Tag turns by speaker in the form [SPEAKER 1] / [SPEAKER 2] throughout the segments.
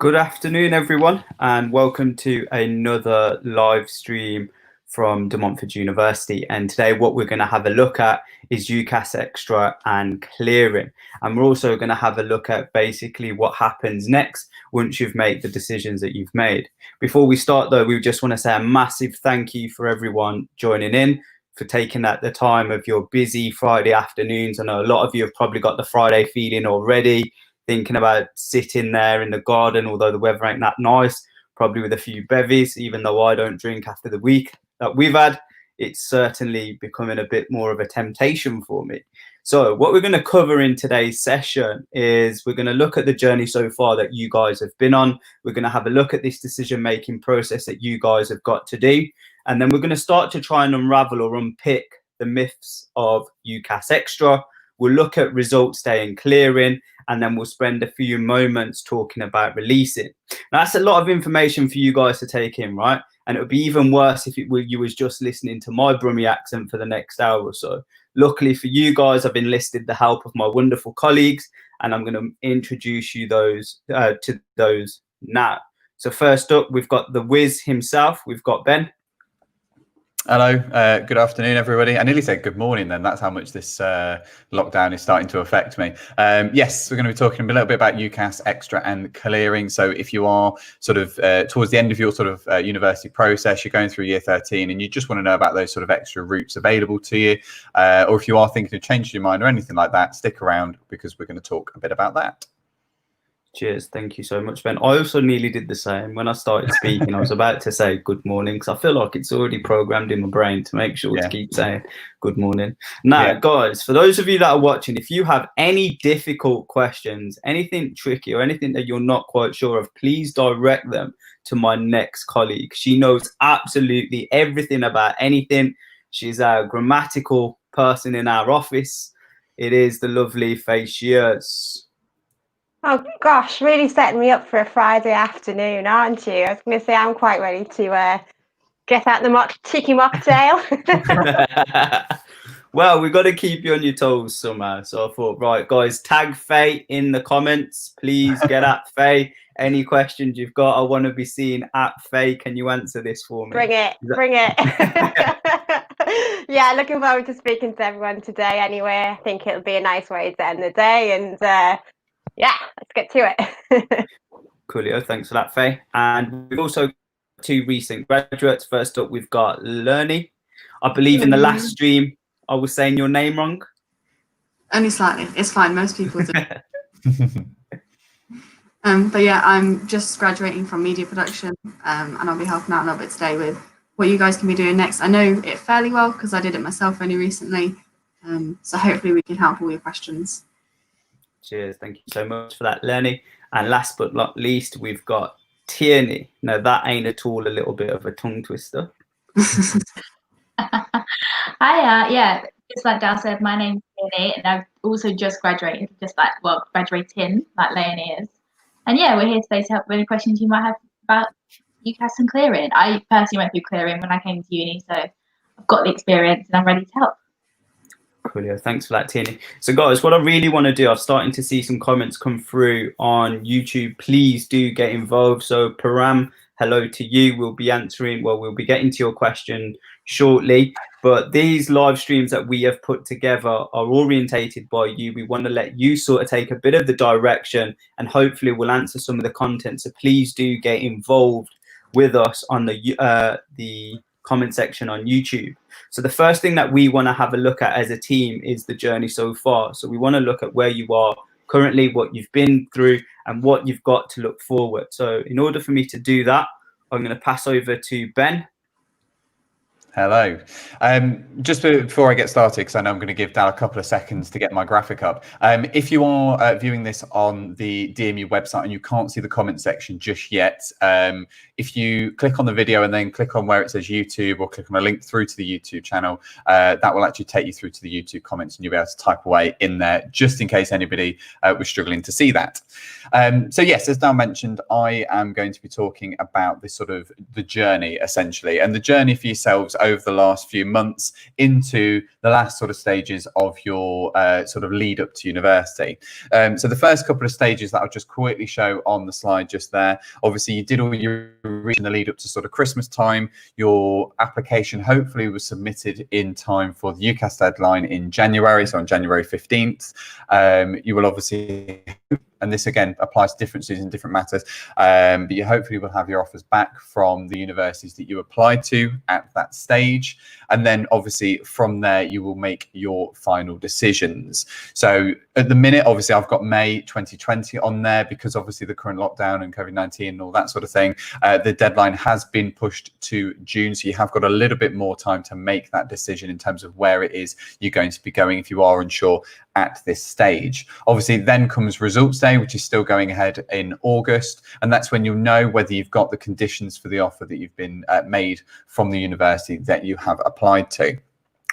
[SPEAKER 1] Good afternoon, everyone, and welcome to another live stream from De Montfort University. And today what we're going to have a look at is UCAS Extra and Clearing. And we're also going to have a look at basically what happens next once you've made the decisions that you've made. Before we start, though, we just want to say a massive thank you for everyone joining in, for taking at the time of your busy Friday afternoons. I know a lot of you have probably got the Friday feeling already, thinking about sitting there in the garden, although the weather ain't that nice, probably with a few bevies. Even though I don't drink after the week that we've had, it's certainly becoming a bit more of a temptation for me. So what we're going to cover in today's session is we're going to look at the journey so far that you guys have been on. We're going to have a look at this decision-making process that you guys have got to do. And then we're going to start to try and unravel or unpick the myths of UCAS Extra. We'll look at results day and clearing, and then we'll spend a few moments talking about releasing. Now, that's a lot of information for you guys to take in, right? And it would be even worse if you was just listening to my Brummie accent for the next hour or so. Luckily for you guys, I've enlisted the help of my wonderful colleagues, and I'm going to introduce you to those now. So first up, we've got the Wiz himself. We've got Ben.
[SPEAKER 2] Hello, good afternoon, everybody. I nearly said good morning then. That's how much this lockdown is starting to affect me. Yes, we're going to be talking a little bit about UCAS Extra and Clearing. So if you are sort of towards the end of your sort of university process, you're going through year 13 and you just want to know about those sort of extra routes available to you, or if you are thinking of changing your mind or anything like that, stick around because we're going to talk a bit about that.
[SPEAKER 1] Cheers. Thank you so much, Ben. I also nearly did the same. When I started speaking, I was about to say good morning because I feel like it's already programmed in my brain to make sure to keep saying good morning. Now, guys, for those of you that are watching, if you have any difficult questions, anything tricky or anything that you're not quite sure of, please direct them to my next colleague. She knows absolutely everything about anything. She's our grammatical person in our office. It is the lovely Faye Shears.
[SPEAKER 3] Oh gosh, really setting me up for a Friday afternoon, aren't you? I was going to say I'm quite ready to get out the cheeky mocktail.
[SPEAKER 1] Well, we've got to keep you on your toes somehow. So I thought, right, guys, tag Faye in the comments. Please get at Faye. Any questions you've got, I want to be seen at Faye. Can you answer this for me?
[SPEAKER 3] Bring it, bring it. Yeah, looking forward to speaking to everyone today anyway. I think it'll be a nice way to end the day, and yeah, let's get to it.
[SPEAKER 1] Coolio, thanks for that, Faye. And we've also got two recent graduates. First up, we've got Lernie. I believe in the last stream, I was saying your name wrong.
[SPEAKER 4] Only slightly. It's fine. Most people do. But yeah, I'm just graduating from media production, and I'll be helping out a little bit today with what you guys can be doing next. I know it fairly well because I did it myself only recently. So hopefully we can help all your questions.
[SPEAKER 1] Cheers. Thank you so much for that, Lernie. And last but not least, we've got Tierney. No, that ain't at all a little bit of a tongue twister.
[SPEAKER 5] Hi, yeah, just like Dal said, my name's Tierney, and I've also just graduated, graduating like Leonie is. And yeah, we're here today to help with any questions you might have about UCAS and Clearing. I personally went through Clearing when I came to uni, so I've got the experience and I'm ready to help.
[SPEAKER 1] Coolio, thanks for that, Tierney. So guys, what I really want to do, I'm starting to see some comments come through on YouTube. Please do get involved. So Param, hello to you. We'll be getting to your question shortly. But these live streams that we have put together are orientated by you. We want to let you sort of take a bit of the direction, and hopefully we'll answer some of the content. So please do get involved with us on the comment section on YouTube. So the first thing that we want to have a look at as a team is the journey so far. So we want to look at where you are currently, what you've been through, and what you've got to look forward. So in order for me to do that, I'm going to pass over to Ben.
[SPEAKER 2] Hello. Just before I get started, because I know I'm going to give Dal a couple of seconds to get my graphic up. If you are viewing this on the DMU website and you can't see the comment section just yet, if you click on the video and then click on where it says YouTube or click on a link through to the YouTube channel, that will actually take you through to the YouTube comments and you'll be able to type away in there just in case anybody was struggling to see that. So yes, as Dal mentioned, I am going to be talking about this sort of the journey essentially, and the journey for yourselves. over the last few months into the last sort of stages of your sort of lead up to university. So the first couple of stages that I'll just quickly show on the slide just there, obviously you did all your research in the lead up to sort of Christmas time. Your application hopefully was submitted in time for the UCAS deadline in January, so on January 15th. You will obviously, and this again applies to different students in different matters, but you hopefully will have your offers back from the universities that you applied to at that stage. And then obviously from there, you will make your final decisions. So at the minute, obviously I've got May 2020 on there because obviously the current lockdown and COVID-19 and all that sort of thing, the deadline has been pushed to June. So you have got a little bit more time to make that decision in terms of where it is you're going to be going if you are unsure at this stage. Obviously then comes results day, which is still going ahead in August, and that's when you'll know whether you've got the conditions for the offer that you've been made from the university that you have applied to.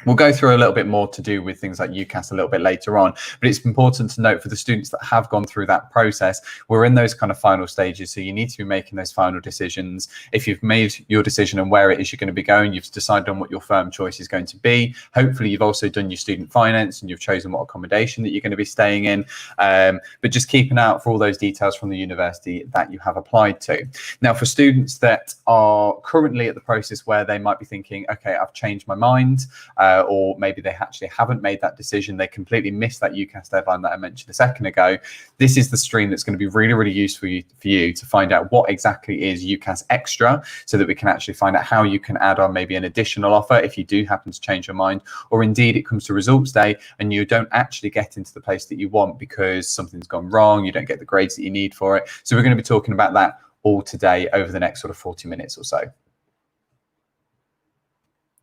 [SPEAKER 2] We'll go through a little bit more to do with things like UCAS a little bit later on, but it's important to note for the students that have gone through that process, we're in those kind of final stages, so you need to be making those final decisions. If you've made your decision on where it is you're going to be going, you've decided on what your firm choice is going to be. Hopefully you've also done your student finance and you've chosen what accommodation that you're going to be staying in, but just keep an eye out for all those details from the university that you have applied to. Now for students that are currently at the process where they might be thinking, okay, I've changed my mind, or maybe they actually haven't made that decision, they completely missed that UCAS deadline that I mentioned a second ago, this is the stream that's going to be really, really useful for you to find out what exactly is UCAS Extra, so that we can actually find out how you can add on maybe an additional offer if you do happen to change your mind, or indeed it comes to results day and you don't actually get into the place that you want because something's gone wrong, you don't get the grades that you need for it. So we're going to be talking about that all today over the next sort of 40 minutes or so.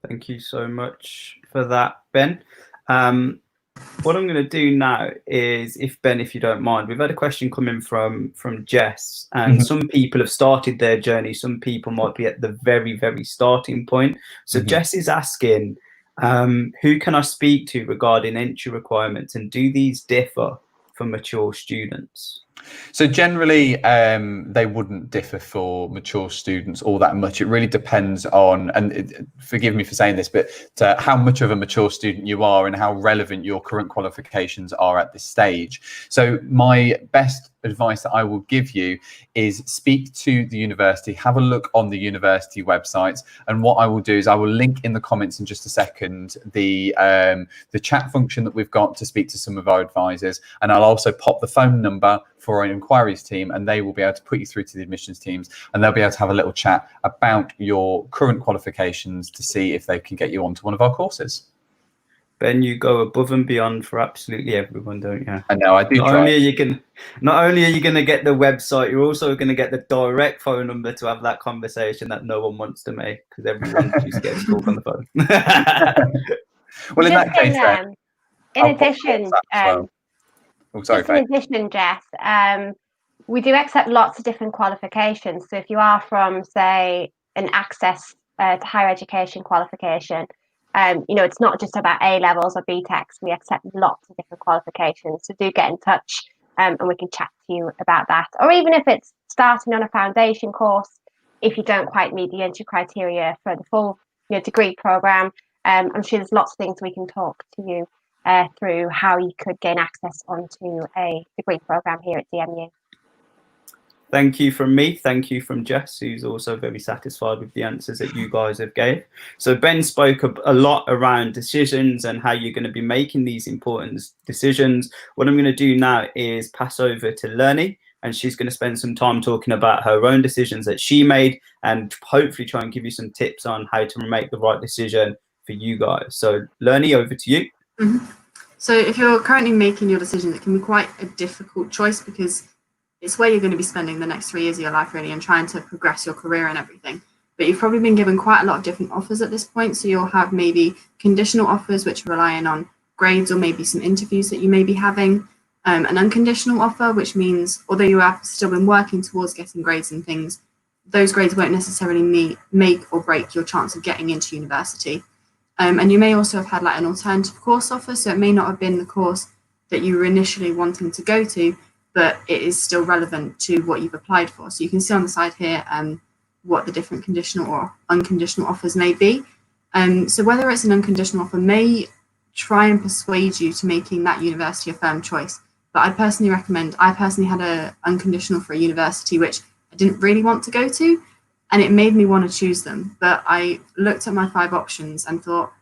[SPEAKER 1] Thank you so much for that, Ben. What I'm going to do now is, Ben, if you don't mind, we've had a question coming from Jess, and some people have started their journey. Some people might be at the very, very starting point. So Jess is asking, who can I speak to regarding entry requirements, and do these differ for mature students?
[SPEAKER 2] So generally, they wouldn't differ for mature students all that much. It really depends on, and forgive me for saying this, but how much of a mature student you are and how relevant your current qualifications are at this stage. So my best advice that I will give you is speak to the university, have a look on the university websites, and what I will do is I will link in the comments in just a second the chat function that we've got to speak to some of our advisors, and I'll also pop the phone number for our inquiries team, and they will be able to put you through to the admissions teams, and they'll be able to have a little chat about your current qualifications to see if they can get you onto one of our courses.
[SPEAKER 1] Ben, you go above and beyond for absolutely everyone, don't you?
[SPEAKER 2] I know, I do.
[SPEAKER 1] Not only are you going to get the website, you're also going to get the direct phone number to have that conversation that no one wants to make, because everyone just gets called on the phone.
[SPEAKER 2] Well, in that case,
[SPEAKER 3] in addition,
[SPEAKER 2] in
[SPEAKER 3] addition, Jess, we do accept lots of different qualifications. So if you are from, say, an access to higher education qualification, it's not just about A levels or BTECs. We accept lots of different qualifications. So do get in touch, and we can chat to you about that. Or even if it's starting on a foundation course, if you don't quite meet the entry criteria for the full degree program, I'm sure there's lots of things we can talk to you through how you could gain access onto a degree program here at DMU.
[SPEAKER 1] Thank you from me. Thank you from Jess, who's also very satisfied with the answers that you guys have gave. So Ben spoke a lot around decisions and how you're going to be making these important decisions. What I'm going to do now is pass over to Lernie, and she's going to spend some time talking about her own decisions that she made, and hopefully try and give you some tips on how to make the right decision for you guys. So Lernie, over to you.
[SPEAKER 4] So if you're currently making your decisions, it can be quite a difficult choice because it's where you're going to be spending the next 3 years of your life really, and trying to progress your career and everything. But you've probably been given quite a lot of different offers at this point. So you'll have maybe conditional offers, which are relying on grades or maybe some interviews that you may be having. An unconditional offer, which means although you have still been working towards getting grades and things, those grades won't necessarily make or break your chance of getting into university. And you may also have had like an alternative course offer. So it may not have been the course that you were initially wanting to go to, but it is still relevant to what you've applied for. So you can see on the side here what the different conditional or unconditional offers may be. So whether it's an unconditional offer may try and persuade you to making that university a firm choice. But I personally had an unconditional for a university which I didn't really want to go to, and it made me want to choose them. But I looked at my 5 options and thought,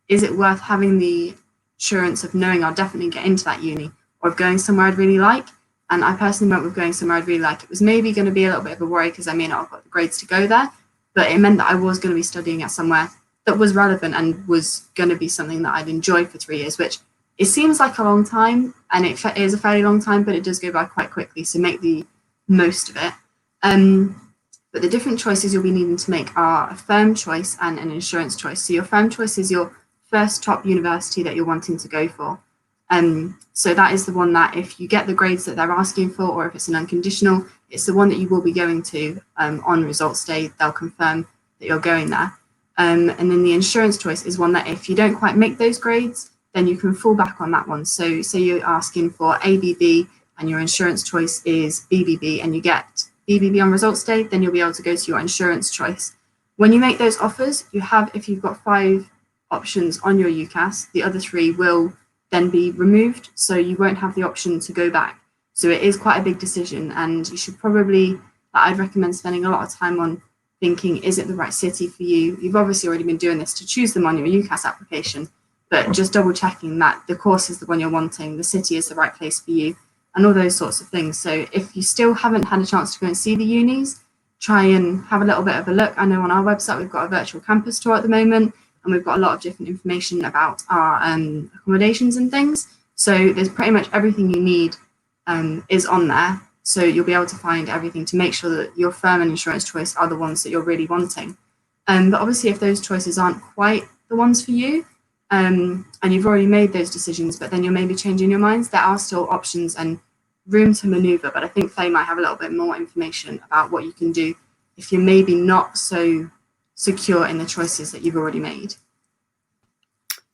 [SPEAKER 4] is it worth having the assurance of knowing I'll definitely get into that uni, or of going somewhere I'd really like? And I personally went with going somewhere I'd really like. It was maybe going to be a little bit of a worry because I may not have got the grades to go there, but it meant that I was going to be studying at somewhere that was relevant and was going to be something that I'd enjoy for 3 years, which it seems like a long time, and it is a fairly long time, but it does go by quite quickly, so make the most of it. But the different choices you'll be needing to make are a firm choice and an insurance choice. So your firm choice is your first top university that you're wanting to go for. So that is the one that if you get the grades that they're asking for, or if it's an unconditional, it's the one that you will be going to on results day. They'll confirm that you're going there. And then the insurance choice is one that if you don't quite make those grades, then you can fall back on that one. So say you're asking for ABB and your insurance choice is BBB and you get BBB on results day, then you'll be able to go to your insurance choice. When you make those offers, if you've got 5 options on your UCAS, the other 3 will then be removed, so you won't have the option to go back. So it is quite a big decision, and you should probably, I'd recommend spending a lot of time on thinking, is it the right city for you? You've obviously already been doing this to choose them on your UCAS application, but just double checking that the course is the one you're wanting, the city is the right place for you, and all those sorts of things. So if you still haven't had a chance to go and see the unis, try and have a little bit of a look. I know on our website we've got a virtual campus tour at the moment, and we've got a lot of different information about our accommodations and things. So there's pretty much everything you need is on there. So you'll be able to find everything to make sure that your firm and insurance choice are the ones that you're really wanting. But obviously if those choices aren't quite the ones for you, and you've already made those decisions, but then you're maybe changing your minds, there are still options and room to maneuver. But I think Faye might have a little bit more information about what you can do if you're maybe not so secure in the choices that you've already made.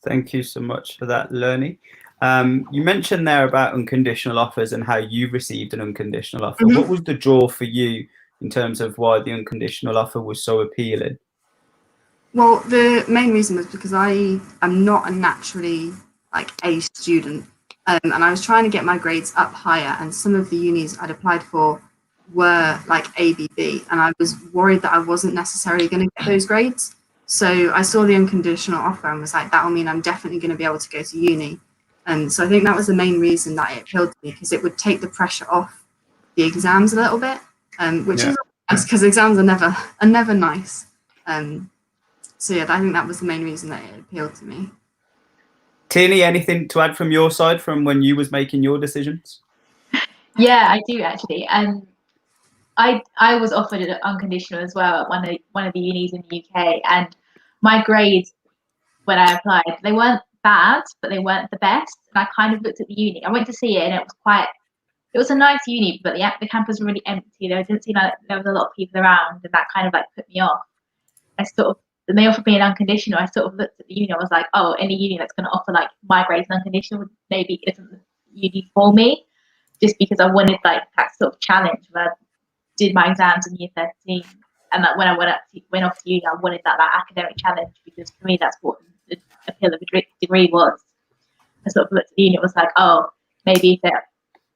[SPEAKER 1] Thank you so much for that, Leonie. You mentioned there about unconditional offers and how you received an unconditional offer. What was the draw for you in terms of why the unconditional offer was so appealing?
[SPEAKER 4] Well, the main reason was because I am not a naturally A student, and I was trying to get my grades up higher, and some of the unis I'd applied for were like ABB, and I was worried that I wasn't necessarily going to get those grades. So I saw the unconditional offer and was like, that will mean I'm definitely going to be able to go to uni. And so I think that was the main reason that it appealed to me, because it would take the pressure off the exams a little bit, which is nice because exams are never nice. So yeah, I think that was the main reason that it appealed to me.
[SPEAKER 1] Tierney, anything to add from your side from when you was making your decisions?
[SPEAKER 5] Yeah, I do actually. I was offered an unconditional as well at one of the unis in the UK, and my grades when I applied, they weren't bad, but they weren't the best. And I kind of looked at the uni. I went to see it, and it was a nice uni, but the campus was really empty. There didn't seem like there was a lot of people around, and that kind of put me off. When they offered me an unconditional, I sort of looked at the uni. I was like, oh, any uni that's going to offer my grades unconditional maybe isn't the uni for me, just because I wanted that sort of challenge where I did my exams in year 13, and when I went off to uni, I wanted that academic challenge, because for me that's what the appeal of a degree was. I sort of looked at the uni. It was like, oh, maybe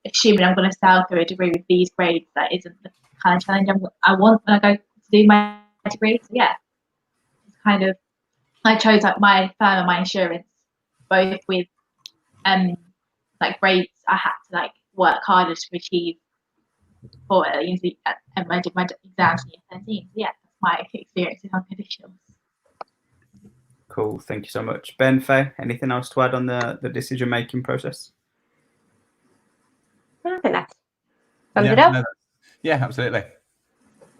[SPEAKER 5] assuming I'm going to sail through a degree with these grades, that isn't the kind of challenge I want when I go to do my degree. So yeah, it's kind of, I chose my firm and my insurance both with grades I had to work harder to achieve for usually and I did my exams in year 13. So yeah, that's my experience with unconditionals.
[SPEAKER 1] Cool, thank you so much. Ben, Faye, anything else to add on the decision making process?
[SPEAKER 3] I think that sums it up.
[SPEAKER 2] Yeah, absolutely.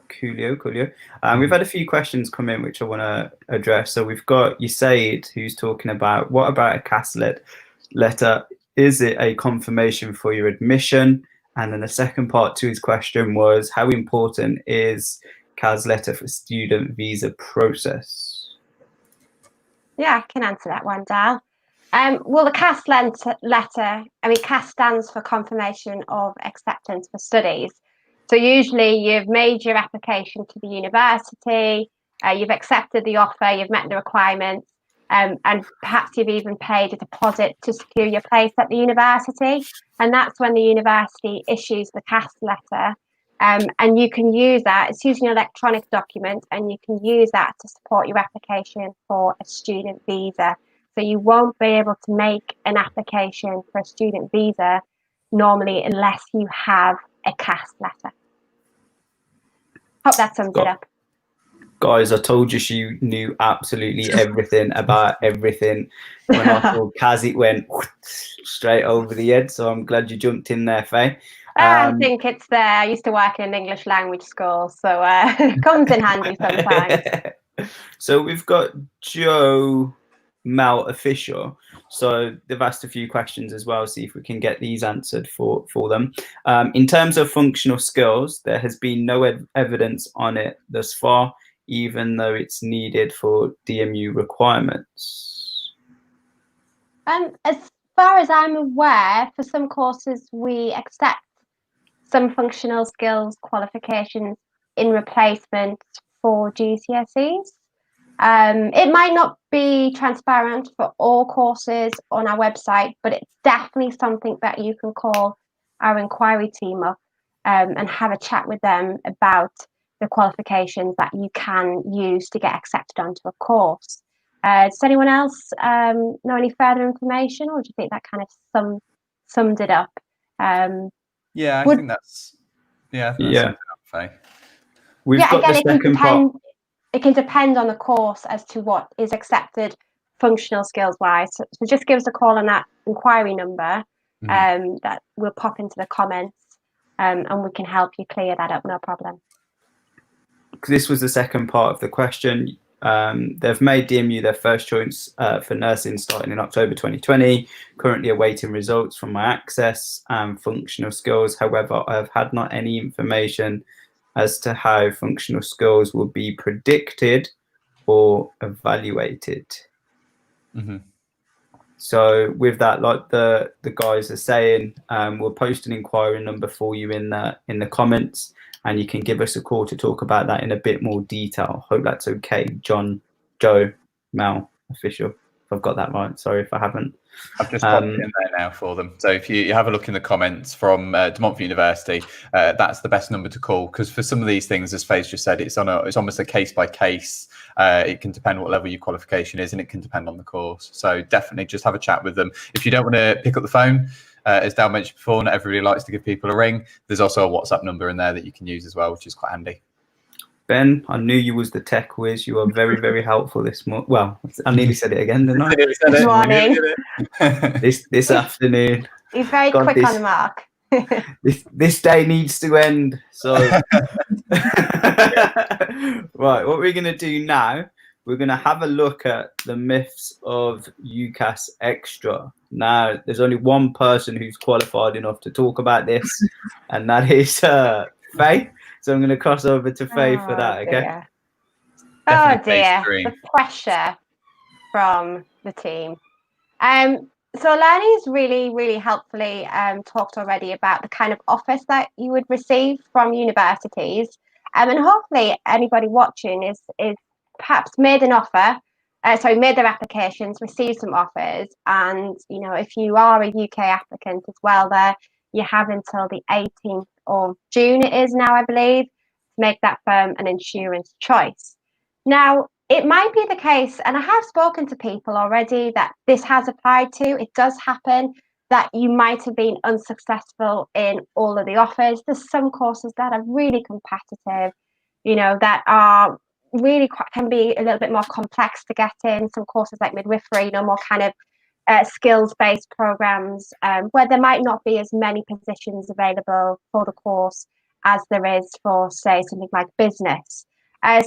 [SPEAKER 1] Coolio. We've had a few questions come in which I want to address. So we've got Usaid, who's talking about, what about a CAS letter? Is it a confirmation for your admission? And then the second part to his question was, how important is CAS letter for student visa process?
[SPEAKER 3] Yeah, I can answer that one, Dal. Well, the CAS letter, CAS stands for Confirmation of Acceptance for Studies. So usually you've made your application to the university, you've accepted the offer, you've met the requirements, and perhaps you've even paid a deposit to secure your place at the university. And that's when the university issues the CAS letter. And you can use that. It's using an electronic document, and you can use that to support your application for a student visa. So you won't be able to make an application for a student visa normally unless you have a CAS letter. Hope that sums it up.
[SPEAKER 1] Guys, I told you she knew absolutely everything about everything. When I saw CAS, it went straight over the head. So I'm glad you jumped in there, Faye.
[SPEAKER 3] I think it's there. I used to work in an English language school, so it comes in handy sometimes.
[SPEAKER 1] So we've got Joe, Mel, Official. So they've asked a few questions as well. See if we can get these answered for them. In terms of functional skills, there has been no evidence on it thus far, even though it's needed for DMU requirements.
[SPEAKER 3] As far as I'm aware, for some courses we accept some functional skills qualifications in replacement for GCSEs. It might not be transparent for all courses on our website, but it's definitely something that you can call our inquiry team up and have a chat with them about the qualifications that you can use to get accepted onto a course. Does anyone else know any further information, or do you think that kind of summed it up?
[SPEAKER 2] Yeah, I think that's enough, Faye.
[SPEAKER 1] We've got the second part.
[SPEAKER 3] It can depend on the course as to what is accepted functional skills wise. So just give us a call on that inquiry number that we'll pop into the comments and we can help you clear that up, no problem.
[SPEAKER 1] This was the second part of the question. They've made DMU their first choice for nursing starting in October 2020, currently awaiting results from my access and functional skills. However, I have had not any information as to how functional skills will be predicted or evaluated. So with that, like the guys are saying, we'll post an inquiry number for you in the comments, and you can give us a call to talk about that in a bit more detail. Hope that's okay. John, Joe, Mel, Official. If I've got that right. Sorry if I haven't.
[SPEAKER 2] I've just popped it in there now for them. So if you have a look in the comments from De Montfort University, that's the best number to call, because for some of these things, as Faye's just said, it's almost a case by case. It can depend what level your qualification is, and it can depend on the course. So definitely just have a chat with them. If you don't want to pick up the phone, as Dal mentioned before, not everybody likes to give people a ring. There's also a WhatsApp number in there that you can use as well, which is quite handy.
[SPEAKER 1] Ben, I knew you was the tech whiz. You are very, very helpful this morning. Well, I nearly said it again, didn't I?
[SPEAKER 3] Good morning.
[SPEAKER 1] this afternoon.
[SPEAKER 3] He's very quick on the mark.
[SPEAKER 1] This day needs to end. So, right, what we're going to do now, we're going to have a look at the myths of UCAS Extra. Now, there's only one person who's qualified enough to talk about this, and that is Faye. So I'm going to cross over to Faye for that, okay?
[SPEAKER 3] Dear. Oh dear, the pressure from the team. So Learning's really helpfully talked already about the kind of offers that you would receive from universities. And hopefully anybody watching is perhaps made an offer, made their applications, received some offers. And, you know, if you are a UK applicant as well there, you have until the 18th of June, it is now, I believe, to make that firm an insurance choice. Now, it might be the case, and I have spoken to people already that this has applied to. It does happen that you might have been unsuccessful in all of the offers. There's some courses that are really competitive, you know, that are really can be a little bit more complex to get in. Some courses like midwifery, you know, more kind of skills-based programs where there might not be as many positions available for the course as there is for, say, something like business.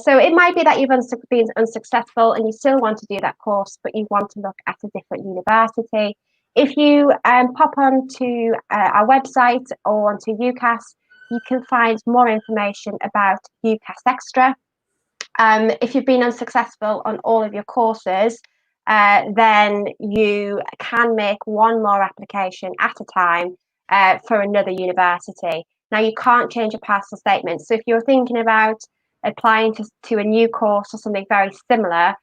[SPEAKER 3] So it might be that you've been unsuccessful and you still want to do that course, but you want to look at a different university. If you pop onto our website or onto UCAS, you can find more information about UCAS Extra. If you've been unsuccessful on all of your courses, then you can make one more application at a time for another university. Now, you can't change your parcel statement. So if you're thinking about applying to a new course or something very similar,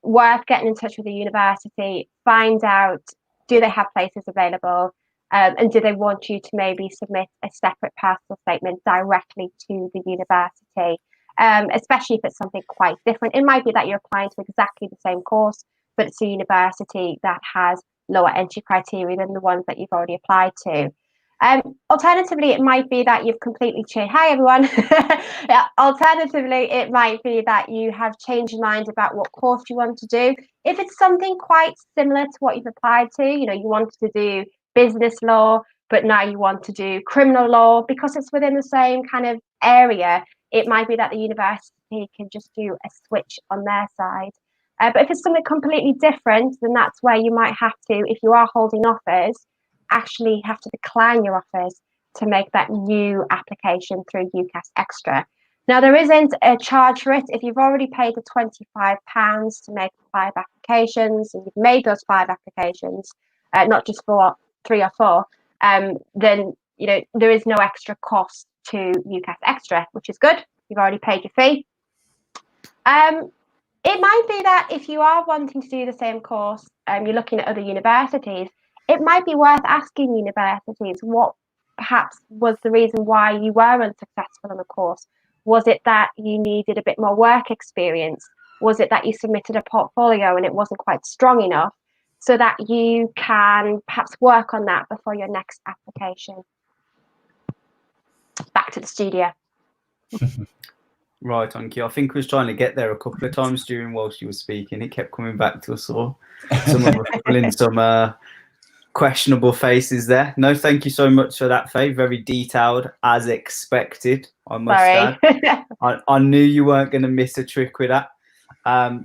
[SPEAKER 3] worth getting in touch with the university, find out, do they have places available, and do they want you to maybe submit a separate personal statement directly to the university, especially if it's something quite different. It might be that you're applying to exactly the same course, but it's a university that has lower entry criteria than the ones that you've already applied to. Alternatively, it might be that you've completely changed. Hi, everyone. Yeah, alternatively, it might be that you have changed your mind about what course you want to do. If it's something quite similar to what you've applied to, you wanted to do business law, but now you want to do criminal law because it's within the same kind of area, it might be that the university can just do a switch on their side. But if it's something completely different, then that's where you might have to, if you are holding offers, actually have to decline your offers to make that new application through UCAS Extra. Now, there isn't a charge for it. If you've already paid the £25 to make 5 applications, and you've made those 5 applications, not just for 3 or 4, then there is no extra cost to UCAS Extra, which is good. You've already paid your fee. It might be that if you are wanting to do the same course, you're looking at other universities, it might be worth asking universities what perhaps was the reason why you were unsuccessful in the course. Was it that you needed a bit more work experience? Was it that you submitted a portfolio and it wasn't quite strong enough, so that you can perhaps work on that before your next application? Back to the studio.
[SPEAKER 1] Right, Anki. I think I was trying to get there a couple of times whilst you were speaking. It kept coming back to us all. Some of us pulling some questionable faces there. No, thank you so much for that, Faye. Very detailed, as expected, I must add. I knew you weren't going to miss a trick with that.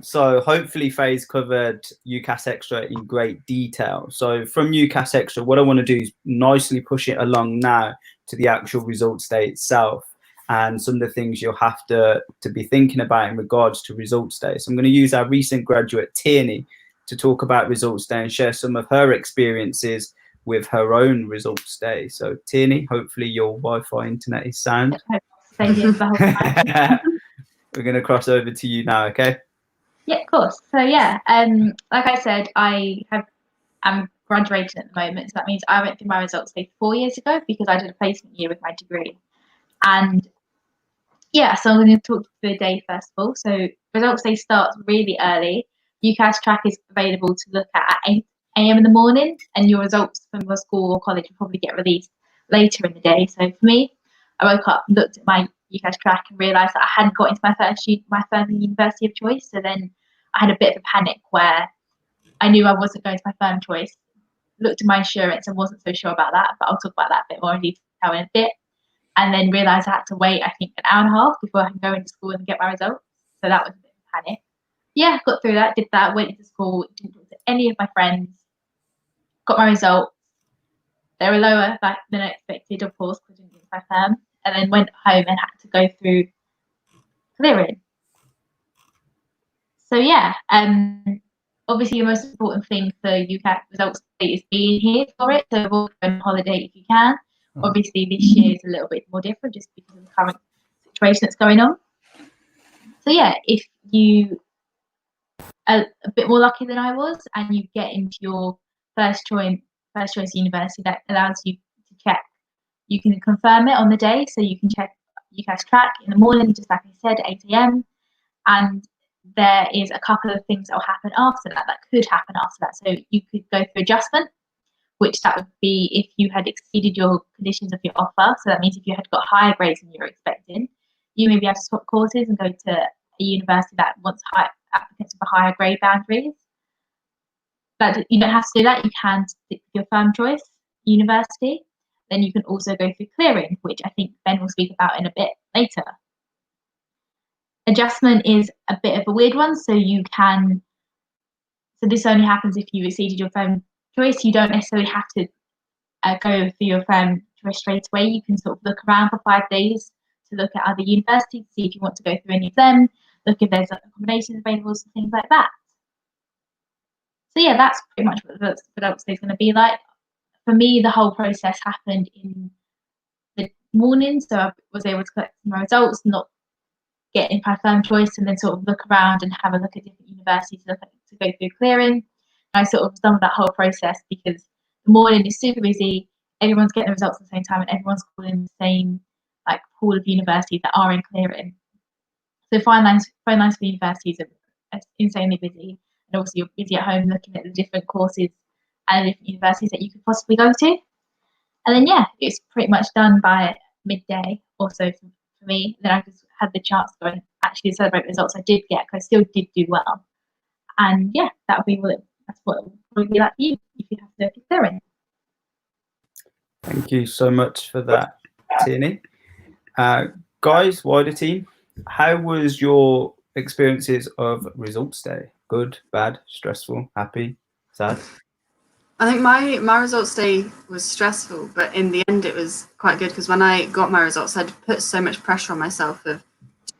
[SPEAKER 1] So hopefully Faye's covered UCAS Extra in great detail. So from UCAS Extra, what I want to do is nicely push it along now to the actual results day itself, and some of the things you'll have to be thinking about in regards to results day. So I'm going to use our recent graduate, Tierney, to talk about results day and share some of her experiences with her own results day. So Tierney, hopefully your Wi-Fi internet is sound.
[SPEAKER 5] We're
[SPEAKER 1] going to cross over to you now, okay?
[SPEAKER 5] Yeah, of course. So yeah, like I said, I'm graduating at the moment. So that means I went through my results day 4 years ago because I did a placement year with my degree. And yeah, so I'm going to talk through the day first of all. So results day starts really early. UCAS track is available to look at 8 a.m. in the morning, and your results from your school or college will probably get released later in the day. So for me, I woke up, looked at my UCAS track, and realised that I hadn't got into my first university of choice. So then I had a bit of a panic where I knew I wasn't going to my firm choice. Looked at my insurance and wasn't so sure about that, but I'll talk about that a bit more in detail in a bit. And then realised I had to wait, I think, an hour and a half before I can go into school and get my results. So that was a bit of a panic. Yeah, got through that, did that, went into school, didn't talk to any of my friends, got my results. They were lower than I expected, of course, because I didn't get my firm, and then went home and had to go through clearing. So yeah, obviously the most important thing for UCAS results is being here for it. So we'll go on holiday if you can. Obviously this year is a little bit more different just because of the current situation that's going on. So yeah, if you are a bit more lucky than I was and you get into your first choice university, that allows you to check. You can confirm it on the day, so you can check UCAS track in the morning, just like I said, 8 a.m. And there is a couple of things that will happen after that, could happen after that. So you could go through adjustment, which that would be if you had exceeded your conditions of your offer. So that means if you had got higher grades than you were expecting, you may be able to swap courses and go to a university that wants applicants with a higher grade boundaries. But you don't have to do that. You can stick with your firm choice university. Then you can also go through clearing, which I think Ben will speak about in a bit later. Adjustment is a bit of a weird one. So this only happens if you exceeded your firm choice. You don't necessarily have to go through your firm choice straight away. You can sort of look around for 5 days to look at other universities, see if you want to go through any of them, look if there's accommodations available, and things like that. So yeah, that's pretty much what the results day is going to be like. For me, the whole process happened in the morning, so I was able to collect my results, not get in my firm choice and then sort of look around and have a look at different universities to go through clearing. I sort of done that whole process because the morning is super busy, everyone's getting the results at the same time, and everyone's calling the same like pool of universities that are in clearing. So phone lines for universities are insanely busy, and obviously you're busy at home looking at the different courses and the different universities that you could possibly go to. And then it's pretty much done by midday or so for me. Then I just had the chance to go and actually celebrate the results I did get, because I still did do well. And that would be that's what it would probably be like for you if you have to get clearing.
[SPEAKER 1] Thank you so much for that, Tierney. Guys, wider team, how was your experiences of results day? Good, bad, stressful, happy, sad?
[SPEAKER 4] I think my results day was stressful, but in the end it was quite good, because when I got my results, I'd put so much pressure on myself of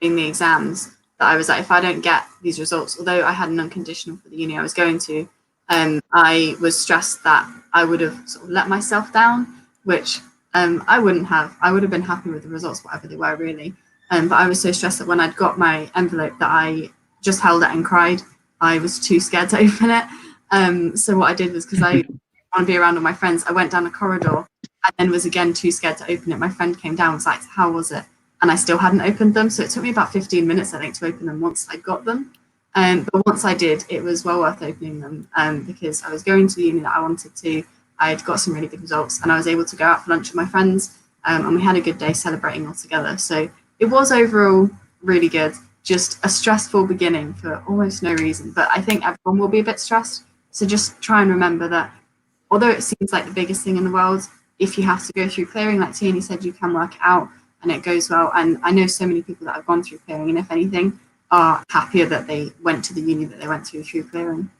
[SPEAKER 4] doing the exams that I was like, if I don't get these results, although I had an unconditional for the uni I was going to, I was stressed that I would have sort of let myself down, which I wouldn't have. I would have been happy with the results, whatever they were, really. But I was so stressed that when I'd got my envelope that I just held it and cried. I was too scared to open it. So what I did was, because I want to be around all my friends, I went down a corridor and then was again too scared to open it. My friend came down and was like, how was it? And I still hadn't opened them. So it took me about 15 minutes, I think, to open them once I got them. But once I did, it was well worth opening them, because I was going to the uni that I wanted to. I'd got some really good results, and I was able to go out for lunch with my friends, and we had a good day celebrating all together. So it was overall really good. Just a stressful beginning for almost no reason, but I think everyone will be a bit stressed. So just try and remember that although it seems like the biggest thing in the world, if you have to go through clearing, like Tierney said, you can work it out and it goes well. And I know so many people that have gone through clearing, and if anything, are happier that they went to the uni that they went to through clearing.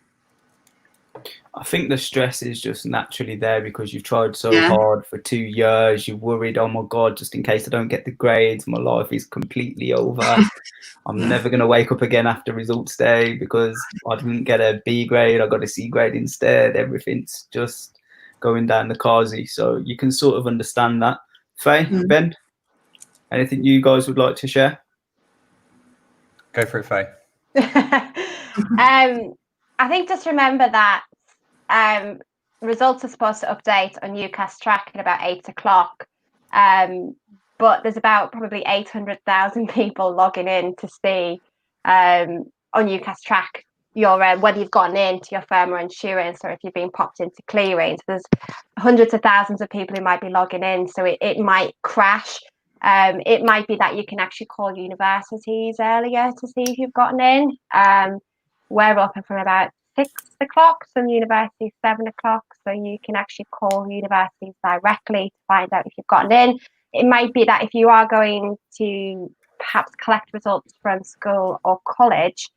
[SPEAKER 1] I think the stress is just naturally there because you've tried so hard for 2 years. You're worried, oh my God, just in case I don't get the grades, my life is completely over. I'm never going to wake up again after results day because I didn't get a B grade. I got a C grade instead. Everything's just going down the Kazi. So you can sort of understand that. Faye, Ben, anything you guys would like to share?
[SPEAKER 2] Go for it, Faye.
[SPEAKER 3] I think just remember that results are supposed to update on UCAS Track at about 8 o'clock. But there's about probably 800,000 people logging in to see on UCAS Track your whether you've gotten into your firm or insurance, or if you've been popped into clearing. So there's hundreds of thousands of people who might be logging in, so it might crash. It might be that you can actually call universities earlier to see if you've gotten in. We're open from about 6 o'clock, some universities 7 o'clock, so you can actually call universities directly to find out if you've gotten in. It might be that if you are going to perhaps collect results from school or college,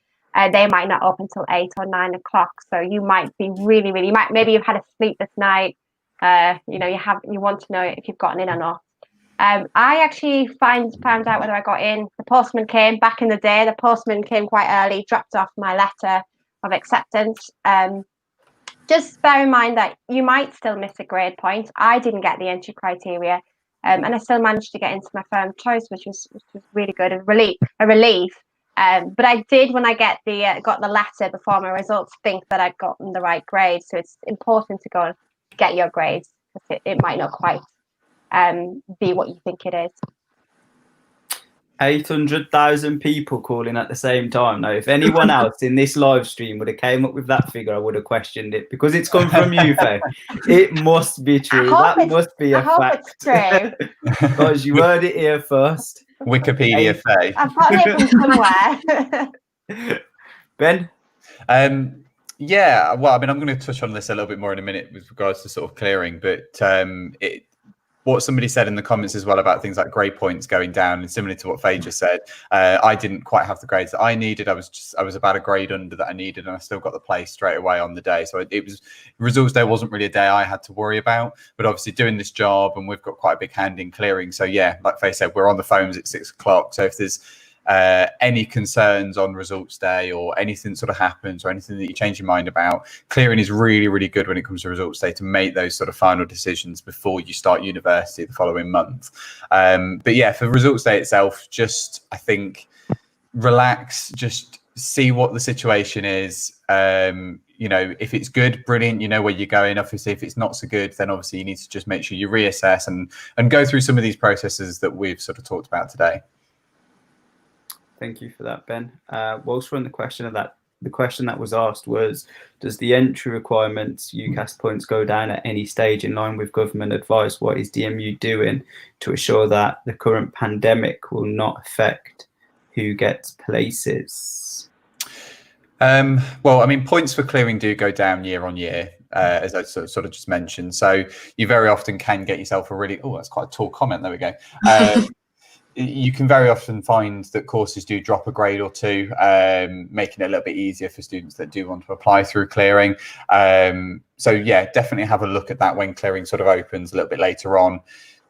[SPEAKER 3] they might not open until 8 or 9 o'clock, so you might be really maybe you've had a sleepless night, you want to know if you've gotten in or not. I actually found out whether I got in. The postman came back in the day. The postman came quite early, dropped off my letter of acceptance. Just bear in mind that you might still miss a grade point. I didn't get the entry criteria, and I still managed to get into my firm choice, which was really good, a relief. But I did, when I got the letter before my results, think that I'd gotten the right grade. So it's important to go and get your grades, because it might not quite be what you think it is.
[SPEAKER 1] 800,000 people calling at the same time. Now, if anyone else in this live stream would have came up with that figure, I would have questioned it, because it's come from you, Faye. It must be true. That must be a fact.
[SPEAKER 3] It's true.
[SPEAKER 1] Guys, you heard it here first.
[SPEAKER 2] Wikipedia, Faye.
[SPEAKER 3] I've got it from somewhere.
[SPEAKER 1] Ben?
[SPEAKER 2] Yeah, well, I mean, I'm going to touch on this a little bit more in a minute with regards to sort of clearing, but what somebody said in the comments as well about things like grade points going down, and similar to what Faye just said, I didn't quite have the grades that I needed. I was about a grade under that I needed, and I still got the place straight away on the day. So it was, results day wasn't really a day I had to worry about, but obviously doing this job, and we've got quite a big hand in clearing. So yeah, like Faye said, we're on the phones at 6 o'clock. So if there's any concerns on results day, or anything sort of happens, or anything that you change your mind about, clearing is really good when it comes to results day, to make those sort of final decisions before you start university the following month. But yeah, for results day itself, just I think relax, just see what the situation is. You know, if it's good, brilliant, you know where you're going. Obviously, if it's not so good, then obviously you need to just make sure you reassess and go through some of these processes that we've sort of talked about today.
[SPEAKER 1] Thank you for that, Ben. Whilst we're on the question that was asked was, does the entry requirements UCAS points go down at any stage in line with government advice? What is DMU doing to ensure that the current pandemic will not affect who gets places?
[SPEAKER 2] Well, I mean, points for clearing do go down year on year, as I sort of just mentioned. So you very often can get yourself a really, oh, that's quite a tall comment. There we go. You can very often find that courses do drop a grade or two, making it a little bit easier for students that do want to apply through clearing. So yeah, definitely have a look at that when clearing sort of opens a little bit later on.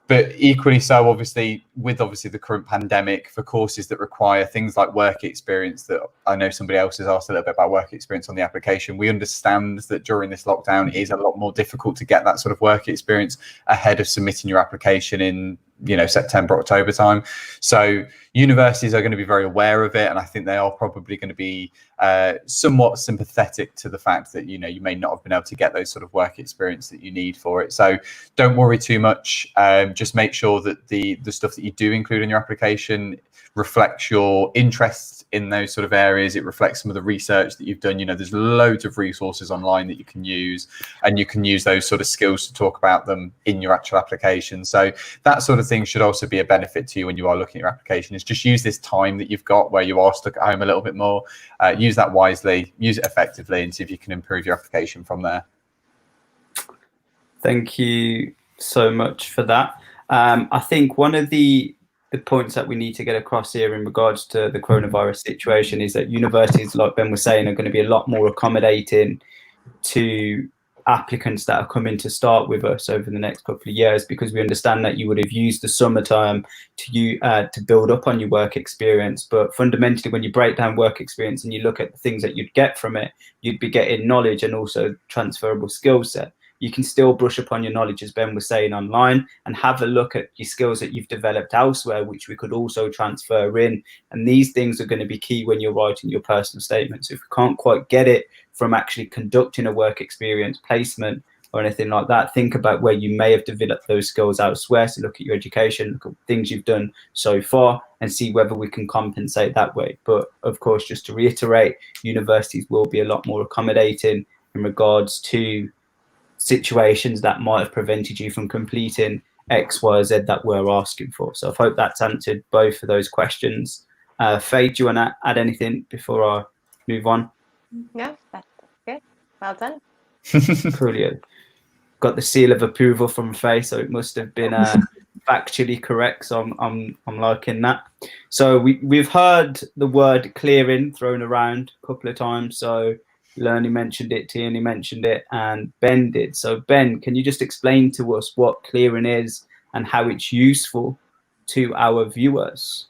[SPEAKER 2] But equally so, obviously, with the current pandemic, for courses that require things like work experience, that I know somebody else has asked a little bit about work experience on the application. We understand that during this lockdown it is a lot more difficult to get that sort of work experience ahead of submitting your application in, you know, September, October time. So universities are going to be very aware of it, and I think they are probably going to be somewhat sympathetic to the fact that, you know, you may not have been able to get those sort of work experience that you need for it. So don't worry too much. Just make sure that the stuff that you do include in your application reflects your interests in those sort of areas. It reflects some of the research that you've done. You know, there's loads of resources online that you can use, and you can use those sort of skills to talk about them in your actual application. So that sort of thing should also be a benefit to you when you are looking at your application. Is just use this time that you've got where you are stuck at home a little bit more, use that wisely, use it effectively, and see if you can improve your application from there.
[SPEAKER 1] Thank you so much for that. I think one of the points that we need to get across here in regards to the coronavirus situation is that universities, like Ben was saying, are going to be a lot more accommodating to applicants that are coming to start with us over the next couple of years, because we understand that you would have used the summertime to build up on your work experience. But fundamentally, when you break down work experience and you look at the things that you'd get from it, you'd be getting knowledge and also transferable skill set. You can still brush upon your knowledge, as Ben was saying, online, and have a look at your skills that you've developed elsewhere, which we could also transfer in. And these things are going to be key when you're writing your personal statements. If you can't quite get it from actually conducting a work experience placement or anything like that, think about where you may have developed those skills elsewhere. So look at your education, look at things you've done so far, and see whether we can compensate that way. But of course, just to reiterate, universities will be a lot more accommodating in regards to situations that might have prevented you from completing X, Y, Z that we're asking for. So I hope that's answered both of those questions. Faye, do you want to add anything before I move on?
[SPEAKER 3] No, that's good. Well done.
[SPEAKER 1] Brilliant. Got the seal of approval from Faye, so it must have been factually correct. So I'm liking that. So we've heard the word clearing thrown around a couple of times. So Lernie mentioned it, Tierney mentioned it, and Ben did. So Ben, can you just explain to us what clearing is and how it's useful to our viewers?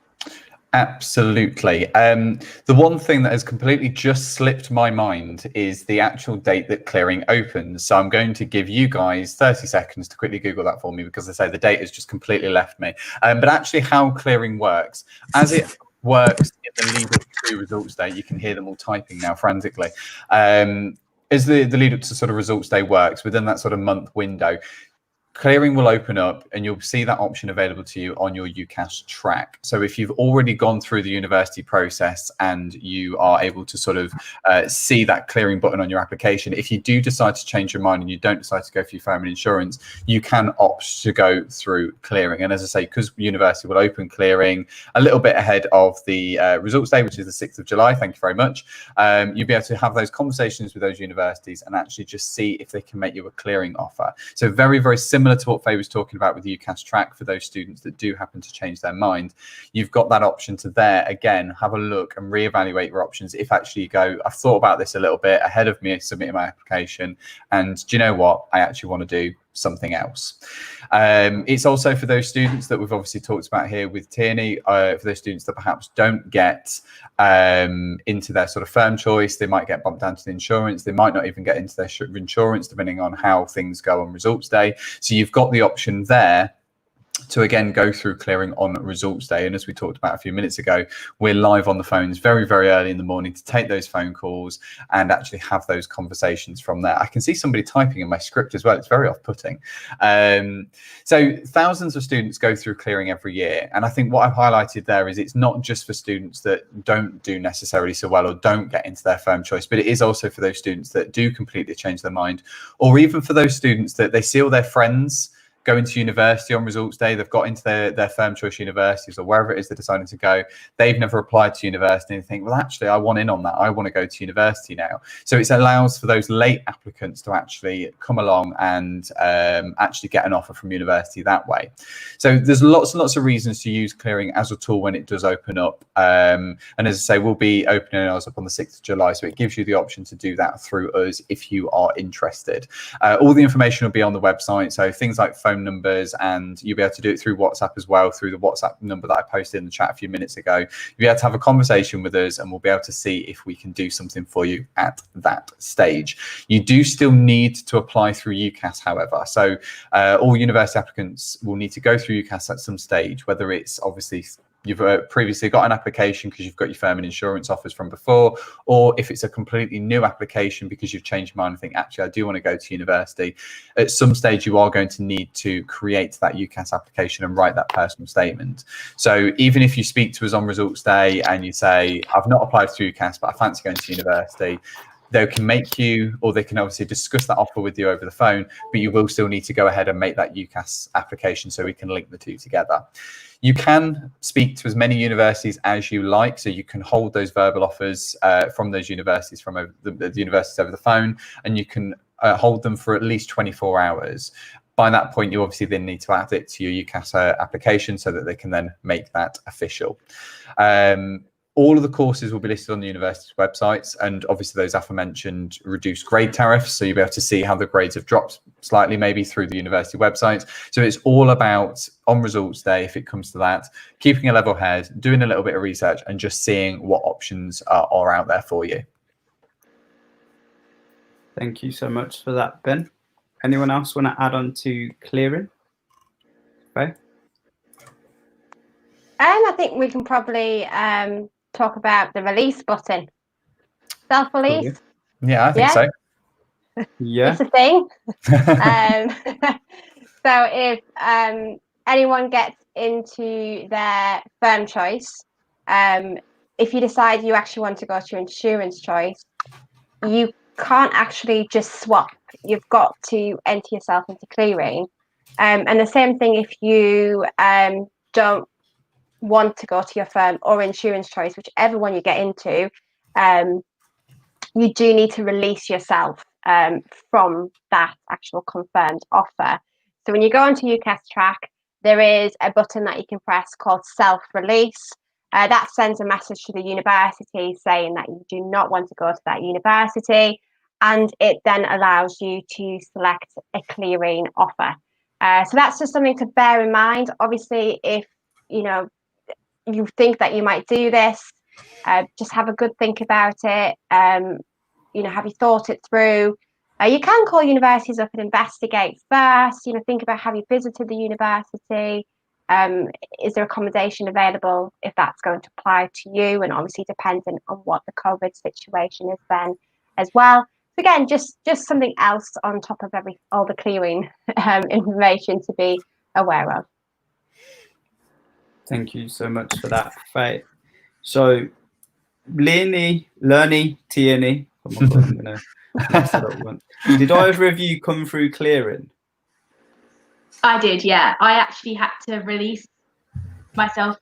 [SPEAKER 2] Absolutely. The one thing that has completely just slipped my mind is the actual date that clearing opens. So I'm going to give you guys 30 seconds to quickly Google that for me, because I say the date has just completely left me. But actually how clearing works, as it works in the lead up to results day, you can hear them all typing now frantically. As the lead up to sort of results day works, within that sort of month window, clearing will open up and you'll see that option available to you on your UCAS track. So if you've already gone through the university process and you are able to sort of see that clearing button on your application, if you do decide to change your mind and you don't decide to go for your family insurance, you can opt to go through clearing. And as I say, because university will open clearing a little bit ahead of the results day, which is the 6th of July, thank you very much, you'll be able to have those conversations with those universities and actually just see if they can make you a clearing offer. So very, very similar to what Faye was talking about with the UCAS track for those students that do happen to change their mind. You've got that option to there, again, have a look and reevaluate your options. If actually you go, I've thought about this a little bit ahead of me submitting my application, and do you know what, I actually want to do something else. It's also for those students that we've obviously talked about here with Tierney, for those students that perhaps don't get into their sort of firm choice. They might get bumped down to the insurance, they might not even get into their insurance depending on how things go on results day. So you've got the option there to again go through clearing on results day. And as we talked about a few minutes ago, we're live on the phones very, very early in the morning to take those phone calls and actually have those conversations from there. I can see somebody typing in my script as well. It's very off-putting. So thousands of students go through clearing every year. And I think what I've highlighted there is it's not just for students that don't do necessarily so well or don't get into their firm choice, but it is also for those students that do completely change their mind, or even for those students that they see all their friends going to university on results day. They've got into their firm choice universities or wherever it is they're deciding to go. They've never applied to university and think, well, actually, I want in on that. I want to go to university now. So it allows for those late applicants to actually come along and actually get an offer from university that way. So there's lots and lots of reasons to use clearing as a tool when it does open up. And as I say, we'll be opening ours up on the 6th of July. So it gives you the option to do that through us if you are interested. All the information will be on the website. So things like phone numbers, and you'll be able to do it through WhatsApp as well, through the WhatsApp number that I posted in the chat a few minutes ago. You'll be able to have a conversation with us and we'll be able to see if we can do something for you at that stage. You do still need to apply through UCAS, however. So all university applicants will need to go through UCAS at some stage, whether it's obviously you've previously got an application because you've got your firm and insurance offers from before, or if it's a completely new application because you've changed your mind and think, actually, I do want to go to university. At some stage, you are going to need to create that UCAS application and write that personal statement. So even if you speak to us on results day and you say, I've not applied to UCAS, but I fancy going to university, they can make you, or they can obviously discuss that offer with you over the phone, but you will still need to go ahead and make that UCAS application so we can link the two together. You can speak to as many universities as you like, so you can hold those verbal offers from those universities, from the universities over the phone, and you can hold them for at least 24 hours. By that point, you obviously then need to add it to your UCAS application so that they can then make that official. All of the courses will be listed on the university's websites, and obviously those aforementioned reduced grade tariffs, so you'll be able to see how the grades have dropped slightly maybe through the university websites. So it's all about, on results day, if it comes to that, keeping a level head, doing a little bit of research and just seeing what options are out there for you.
[SPEAKER 1] Thank you so much for that, Ben. Anyone else want to add on to clearing? Okay.
[SPEAKER 3] I think we can probably talk about the release button. Self-release.
[SPEAKER 2] Yeah, I think so.
[SPEAKER 1] Yeah.
[SPEAKER 3] It's a thing. So if anyone gets into their firm choice, if you decide you actually want to go to your insurance choice, you can't actually just swap. You've got to enter yourself into clearing. And the same thing if you don't want to go to your firm or insurance choice, whichever one you get into, you do need to release yourself from that actual confirmed offer. So when you go onto UCAS track, there is a button that you can press called self-release. That sends a message to the university saying that you do not want to go to that university, and it then allows you to select a clearing offer. So that's just something to bear in mind. Obviously, if you think that you might do this, just have a good think about it. Have you thought it through? You can call universities up and investigate first. Think about, have you visited the university? Is there accommodation available if that's going to apply to you? And obviously depending on what the COVID situation is then as well. So again, just something else on top of all the clearing information to be aware of.
[SPEAKER 1] Thank you so much for that, Faye. So, Tierney. Oh my God, I'm gonna mess that up once. Did either of you come through clearing?
[SPEAKER 5] I did, yeah. I actually had to release myself.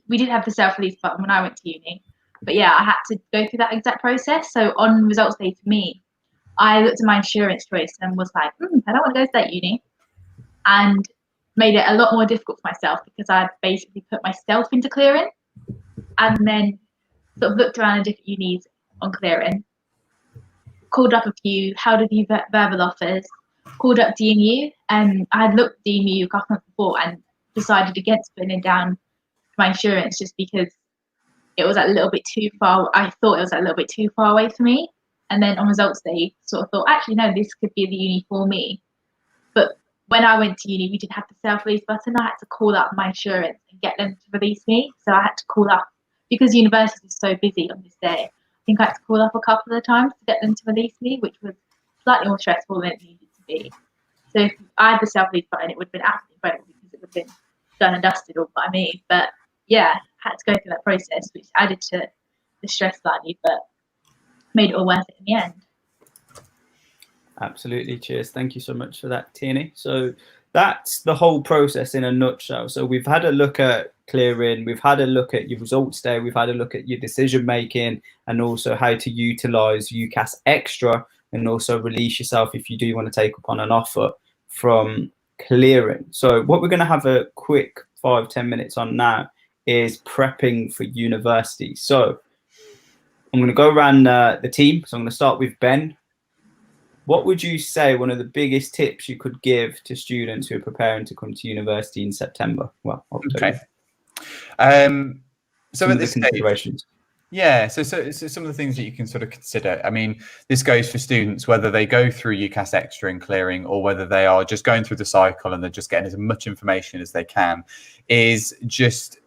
[SPEAKER 5] We did have the self-release button when I went to uni, but yeah, I had to go through that exact process. So on results day for me, I looked at my insurance choice and was like, I don't want to go to that uni, and made it a lot more difficult for myself because I'd basically put myself into clearing, and then sort of looked around at different unis on clearing, called up a few, held a few verbal offers, called up DMU, and I had looked at DMU a couple months before and decided against putting down my insurance just because it was a little bit too far. I thought it was a little bit too far away for me. And then on results day, sort of thought, actually, no, this could be the uni for me. But when I went to uni, we didn't have the self-release button. I had to call up my insurance and get them to release me. So I had to call up, because university is so busy on this day, I think I had to call up a couple of times to get them to release me, which was slightly more stressful than it needed to be. So if I had the self-release button, it would have been absolutely incredible, because it would have been done and dusted all by me. But yeah, I had to go through that process, which added to the stress slightly, but made it all worth it in the end.
[SPEAKER 1] Absolutely. Cheers. Thank you so much for that, Tierney. So that's the whole process in a nutshell. So we've had a look at clearing, we've had a look at your results day, we've had a look at your decision making, and also how to utilize UCAS Extra and also release yourself if you do want to take up on an offer from clearing. So what we're going to have a quick 5-10 minutes on now is prepping for university. So I'm going to go around the team. So I'm going to start with Ben. What would you say one of the biggest tips you could give to students who are preparing to come to university in September? Well, October.
[SPEAKER 2] Okay. So at this
[SPEAKER 1] stage,
[SPEAKER 2] yeah, so some of the things that you can sort of consider. I mean, this goes for students whether they go through UCAS Extra and Clearing or whether they are just going through the cycle and they're just getting as much information as they can, is just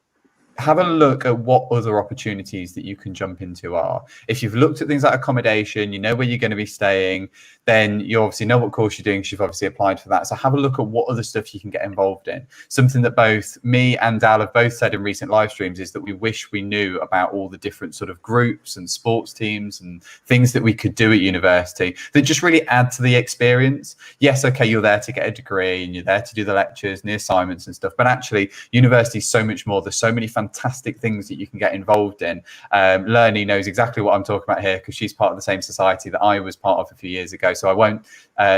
[SPEAKER 2] have a look at what other opportunities that you can jump into are. If you've looked at things like accommodation, you know where you're going to be staying, then you obviously know what course you're doing because you've obviously applied for that. So have a look at what other stuff you can get involved in. Something that both me and Dal have both said in recent live streams is that we wish we knew about all the different sort of groups and sports teams and things that we could do at university that just really add to the experience. Yes, okay, you're there to get a degree and you're there to do the lectures and the assignments and stuff, but actually university is so much more. There's so many fantastic things that you can get involved in. Lernie knows exactly what I'm talking about here because she's part of the same society that I was part of a few years ago. So I won't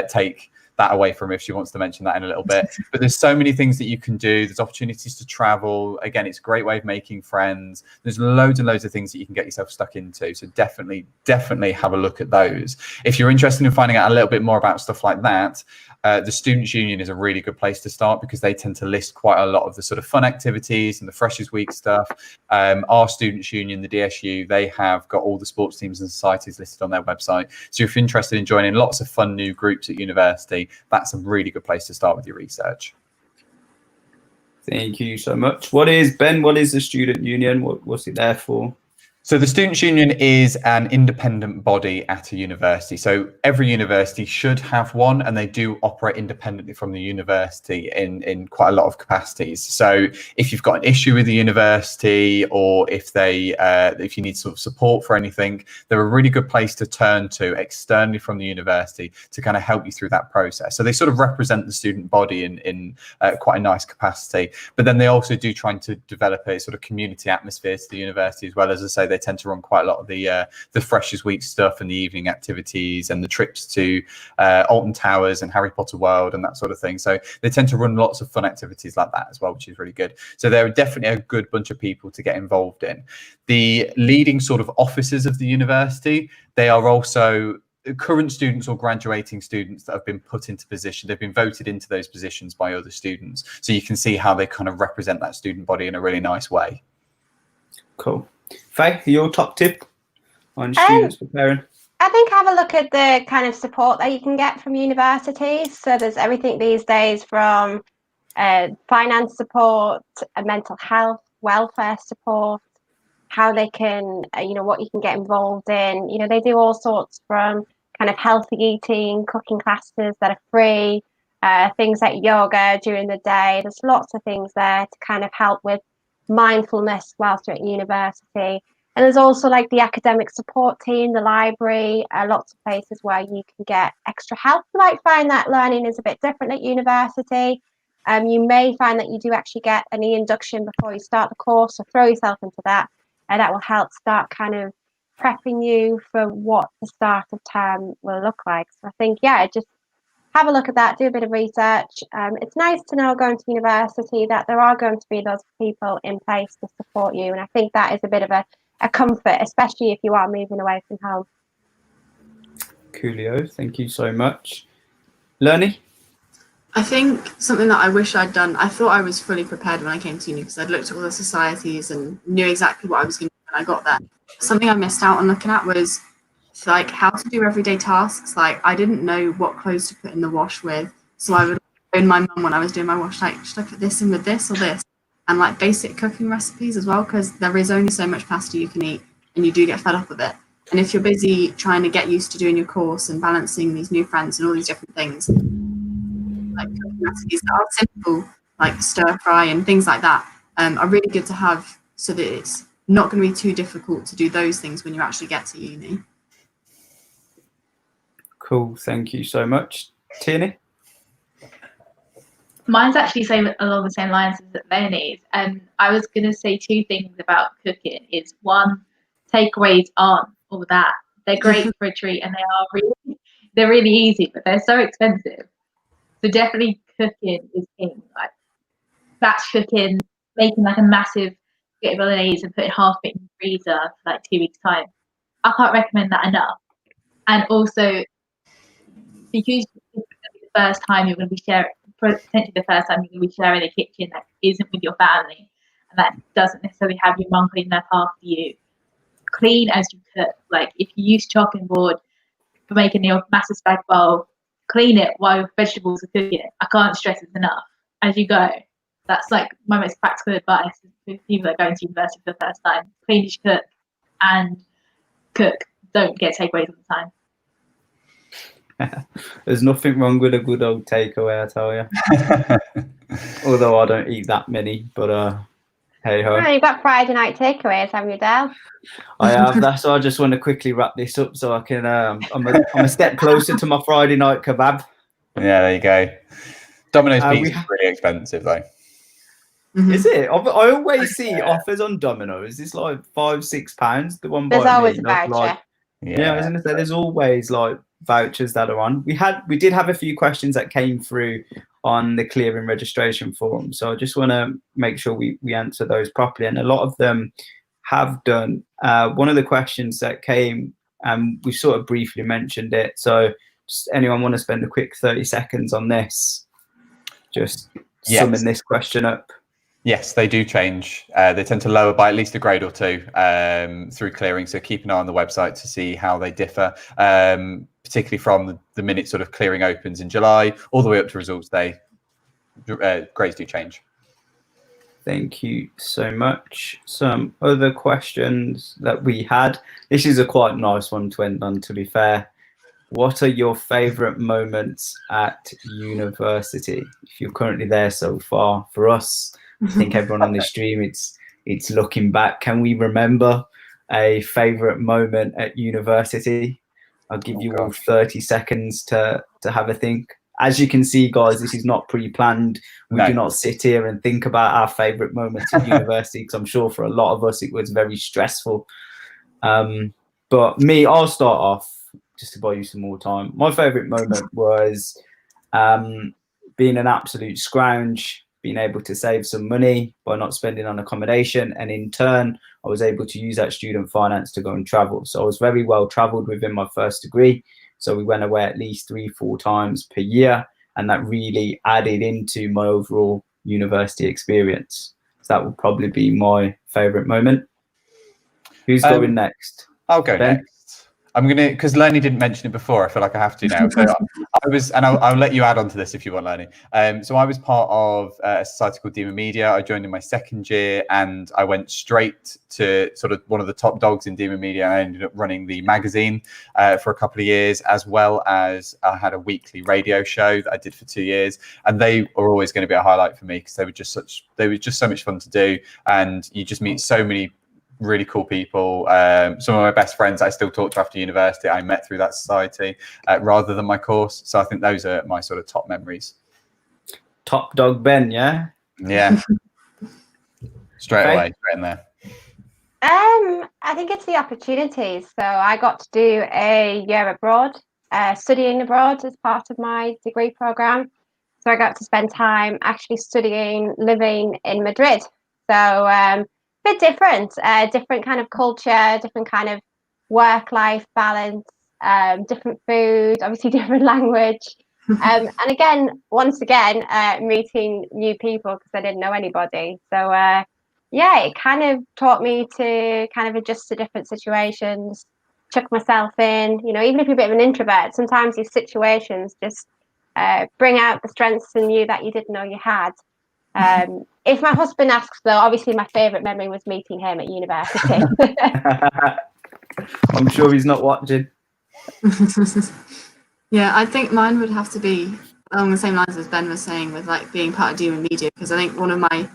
[SPEAKER 2] take that away from her if she wants to mention that in a little bit. But there's so many things that you can do. There's opportunities to travel. Again, it's a great way of making friends. There's loads and loads of things that you can get yourself stuck into. So definitely have a look at those. If you're interested in finding out a little bit more about stuff like that, the Students' Union is a really good place to start because they tend to list quite a lot of the sort of fun activities and the Freshers Week stuff. Our Students' Union, the DSU, they have got all the sports teams and societies listed on their website. So if you're interested in joining lots of fun new groups at university, that's a really good place to start with your research.
[SPEAKER 1] Thank you so much. What is the Student Union? What's it there for?
[SPEAKER 2] So the Students' Union is an independent body at a university. So every university should have one, and they do operate independently from the university in quite a lot of capacities. So if you've got an issue with the university, or if you need sort of support for anything, they're a really good place to turn to externally from the university to kind of help you through that process. So they sort of represent the student body in quite a nice capacity, but then they also do try to develop a sort of community atmosphere to the university as well. As I say, they tend to run quite a lot of the Freshers Week stuff and the evening activities and the trips to Alton Towers and Harry Potter World and that sort of thing. So they tend to run lots of fun activities like that as well, which is really good. So they're definitely a good bunch of people to get involved in. The leading sort of officers of the university, they are also current students or graduating students that have been put into position. They've been voted into those positions by other students. So you can see how they kind of represent that student body in a really nice way.
[SPEAKER 1] Cool. Faye, your top tip on students preparing?
[SPEAKER 3] I think have a look at the kind of support that you can get from universities. So there's everything these days from finance support, mental health, welfare support, how they can, what you can get involved in. They do all sorts from kind of healthy eating, cooking classes that are free, things like yoga during the day. There's lots of things there to kind of help with mindfulness whilst you're at university. And there's also like the academic support team, the library, lots of places where you can get extra help. You might find that learning is a bit different at university. You may find that you do actually get an e-induction before you start the course, so throw yourself into that, and that will help start kind of prepping you for what the start of term will look like. So I think, just have a look at that, do a bit of research. It's nice to know going to university that there are going to be those people in place to support you. And I think that is a bit of a comfort, especially if you are moving away from home.
[SPEAKER 1] Coolio, thank you so much. Lernie?
[SPEAKER 4] I think something that I wish I'd done, I thought I was fully prepared when I came to uni because I'd looked at all the societies and knew exactly what I was going to do when I got there. Something I missed out on looking at was like how to do everyday tasks. Like I didn't know what clothes to put in the wash with, so I would And my mum, when I was doing my wash, like, should I put this in with this or this? And like basic cooking recipes as well, because there is only so much pasta you can eat and you do get fed up with it. And if you're busy trying to get used to doing your course and balancing these new friends and all these different things, like cooking recipes that are simple, like stir fry and things like that, are really good to have, so that it's not going to be too difficult to do those things when you actually get to uni.
[SPEAKER 1] Cool, thank you so much. Tierney?
[SPEAKER 5] Mine's actually along the same lines as Leonie's. And I was going to say two things about cooking. Is one, takeaways aren't all that. They're great for a treat, and they're really easy, but they're so expensive. So definitely cooking is king. Like batch cooking, making like a massive spaghetti bolognese and putting half of it in the freezer for like 2 weeks time. I can't recommend that enough. And also, because it's the first time you're going to be sharing, potentially the first time you're going to be sharing a kitchen that isn't with your family, and that doesn't necessarily have your mum cleaning up after you. Clean as you cook. Like if you use chopping board for making your massive spag bowl, clean it while vegetables are cooking. I can't stress it enough. As you go, that's like my most practical advice for people that are going to university for the first time. Clean as you cook, and cook. Don't get takeaways all the time.
[SPEAKER 1] There's nothing wrong with a good old takeaway, I tell you. Although I don't eat that many, but hey ho.
[SPEAKER 3] Oh, you've got Friday night takeaways, have you, Dale?
[SPEAKER 1] I have. That's why I just want to quickly wrap this up so I can. I'm a step closer to my Friday night kebab.
[SPEAKER 2] Yeah, there you go. Domino's pizza is really expensive though.
[SPEAKER 1] Is it? I always see offers on Domino's. It's like £5-6. The one
[SPEAKER 3] There's
[SPEAKER 1] by
[SPEAKER 3] always
[SPEAKER 1] me,
[SPEAKER 3] a voucher.
[SPEAKER 1] like, yeah, I was gonna say there's always like vouchers that are on. We did have a few questions that came through on the clearing registration form, so I just want to make sure we answer those properly, and a lot of them have done. One of the questions that came, we sort of briefly mentioned it, so just anyone want to spend a quick 30 seconds on this, just summing this question up?
[SPEAKER 2] Yes, they do change. They tend to lower by at least a grade or two through clearing. So keep an eye on the website to see how they differ, particularly from the minute sort of clearing opens in July all the way up to results day. Grades do change.
[SPEAKER 1] Thank you so much. Some other questions that we had. This is a quite nice one to end on, to be fair. What are your favourite moments at university? If you're currently there so far, for us, I think everyone on the stream, it's looking back. Can we remember a favourite moment at university? I'll give you all 30 seconds to have a think. As you can see, guys, this is not pre-planned. We do not sit here and think about our favourite moments at university, because I'm sure for a lot of us it was very stressful. But me, I'll start off just to buy you some more time. My favourite moment was being an absolute scrounge, being able to save some money by not spending on accommodation, and in turn I was able to use that student finance to go and travel. So I was very well travelled within my first degree, so we went away at least 3-4 times per year, and that really added into my overall university experience. So that would probably be my favourite moment. Who's going next?
[SPEAKER 2] I'll go next. I'm gonna, because Lenny didn't mention it before. I feel like I have to now. So I was, and I'll let you add on to this if you want, Lenny. So I was part of a society called Dema Media. I joined in my second year, and I went straight to sort of one of the top dogs in Dema Media. I ended up running the magazine for a couple of years, as well as I had a weekly radio show that I did for 2 years, and they are always going to be a highlight for me because they were just so much fun to do, and you just meet so many really cool people. Some of my best friends I still talk to after university, I met through that society rather than my course. So I think those are my sort of top memories.
[SPEAKER 1] Top dog Ben, yeah?
[SPEAKER 2] Yeah. Straight away, straight in there.
[SPEAKER 3] I think it's the opportunities. So I got to do a year abroad, studying abroad as part of my degree program. So I got to spend time actually living in Madrid. So bit different, different kind of culture, different kind of work-life balance, different food, obviously different language. And again, once again, meeting new people because I didn't know anybody. So yeah, it kind of taught me to kind of adjust to different situations, chuck myself in, you know, even if you're a bit of an introvert, sometimes these situations just bring out the strengths in you that you didn't know you had. If my husband asks, though, obviously my favourite memory was meeting him at university.
[SPEAKER 1] I'm sure he's not watching.
[SPEAKER 4] Yeah, I think mine would have to be along the same lines as Ben was saying, with like being part of DM Media, because I think one of my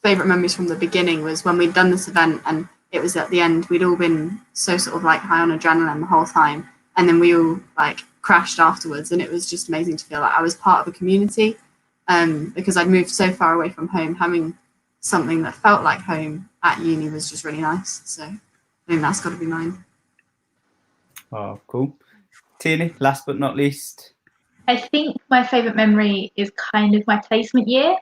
[SPEAKER 4] favourite memories from the beginning was when we'd done this event, and it was at the end, we'd all been so sort of like high on adrenaline the whole time, and then we all like crashed afterwards, and it was just amazing to feel like I was part of a community, because I'd moved so far away from home. Having something that felt like home at uni was just really nice. So I think that's got to be mine.
[SPEAKER 1] Oh, cool. Tierney, last but not least.
[SPEAKER 5] I think my favourite memory is kind of my placement year.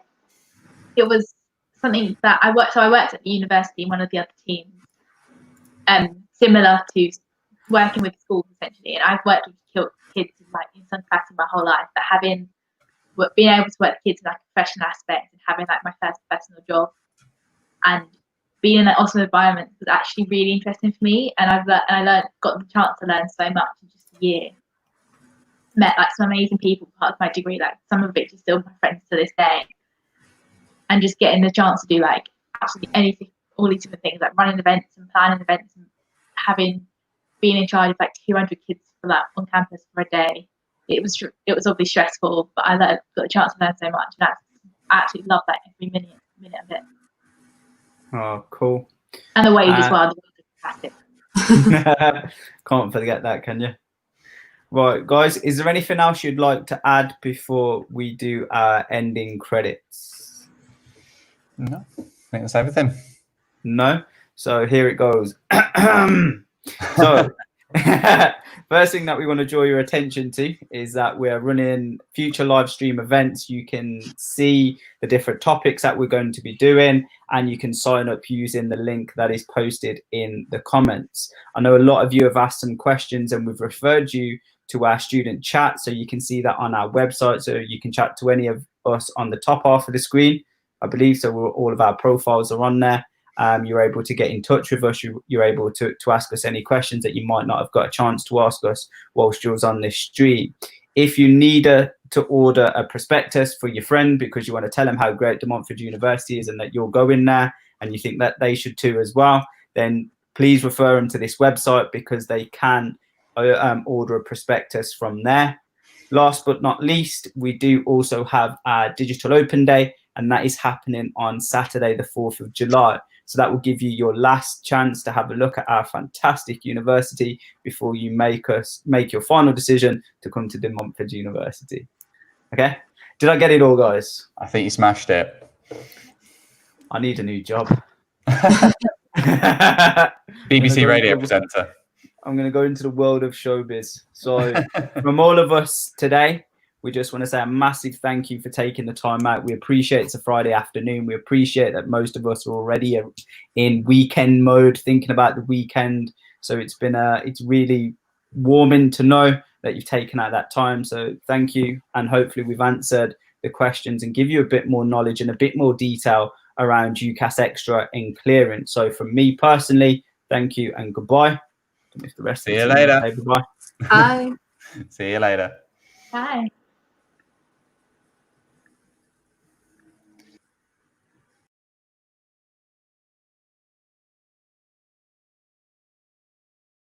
[SPEAKER 5] It was something that I worked at the university in one of the other teams, similar to working with schools essentially. And I've worked with kids like in some capacity my whole life, but being able to work with kids in like a professional aspect and having like my first professional job and being in that awesome environment was actually really interesting for me. And got the chance to learn so much in just a year. Met like some amazing people part of my degree, like some of which are still my friends to this day. And just getting the chance to do like absolutely anything, all these different things, like running events and planning events and being in charge of like 200 kids for that on campus for a day. It was obviously stressful, but I got a chance to learn so much, and I absolutely love that every minute of it.
[SPEAKER 1] Oh, cool.
[SPEAKER 5] And the wage as well. The wage is fantastic.
[SPEAKER 1] Can't forget that, can you? Right, guys, is there anything else you'd like to add before we do our ending credits?
[SPEAKER 2] No, I think that's everything.
[SPEAKER 1] No? So here it goes. So first thing that we want to draw your attention to is that we're running future live stream events. You can see the different topics that we're going to be doing, and you can sign up using the link that is posted in the comments. I know a lot of you have asked some questions, and we've referred you to our student chat, so you can see that on our website, so you can chat to any of us on the top half of the screen, I believe. So all of our profiles are on there. You're able to get in touch with us. You're able to ask us any questions that you might not have got a chance to ask us whilst you was on this stream. If you need to order a prospectus for your friend because you want to tell them how great De Montfort University is and that you're going there and you think that they should too as well, then please refer them to this website because they can order a prospectus from there. Last but not least, we do also have our Digital Open Day, and that is happening on Saturday, the 4th of July. So that will give you your last chance to have a look at our fantastic university before you make your final decision to come to De Montfort University. Okay? Did I get it all, guys?
[SPEAKER 2] I think you smashed it.
[SPEAKER 1] I need a new job.
[SPEAKER 2] BBC radio presenter.
[SPEAKER 1] I'm going to go into the world of showbiz. So from all of us today, we just want to say a massive thank you for taking the time out. We appreciate it's a Friday afternoon. We appreciate that most of us are already in weekend mode, thinking about the weekend. So it's really warming to know that you've taken out that time. So thank you. And hopefully we've answered the questions and give you a bit more knowledge and a bit more detail around UCAS Extra and Clearing. So from me personally, thank you and goodbye. If the rest
[SPEAKER 2] See you later.
[SPEAKER 1] Say goodbye.
[SPEAKER 4] Bye.
[SPEAKER 2] See you later.
[SPEAKER 5] Bye.